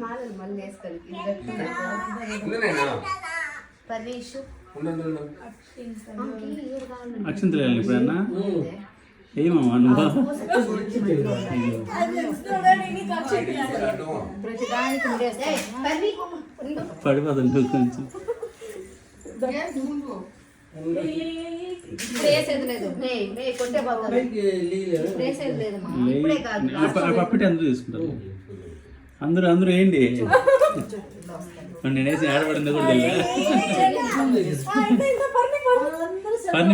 మాలలు మళ్ళీ వేసుకోవాలి పర్వేష్ అక్షంతలు ఎప్పుడన్నా ఏమమ్మా నువ్వు పడిపోతుంది కొంచెం పప్పిటి అందరూ తీసుకుంటారు అందరూ ఏంటి నేనేసి ఆడబడింది కూడా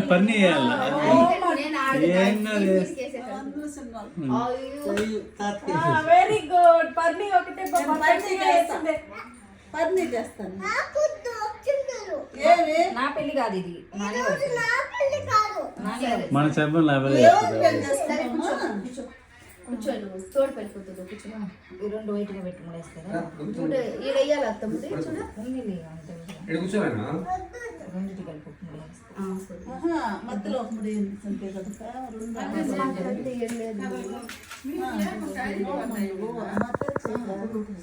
పర్ని వేయాలి వెరీ గుడ్ పర్ని ఒకటే పర్ని చేస్తాను నా పెళ్లి కాదు ఇది మన చెప్పం కూర్చోండి తోడు పడిపోతుంది కూర్చోండి ఈ రెండు వైట్గా పెట్టి ముడేస్తారా చూడు ఈడ వేయాలి అత్తమ్ముది చూడు రెండింటి కలిపి మధ్యలో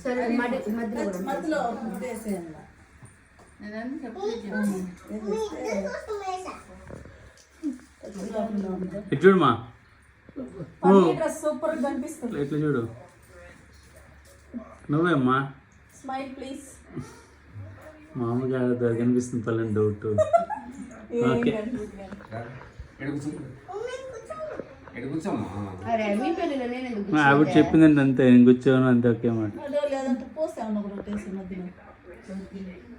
సరే మధ్యలో చూడమా సూపర్ కనిపిస్తుంది ఇట్లా చూడు నువ్వేమ్మా స్మైల్ ప్లీజ్ మామూలుగా కనిపిస్తుంది పల్లెని డౌట్ ఓకే ఆవిడ చెప్పిందంటే అంతే నేను కూర్చోను అంతే ఓకే మాట లేదంటే పోసాను ఒకటి మధ్యలో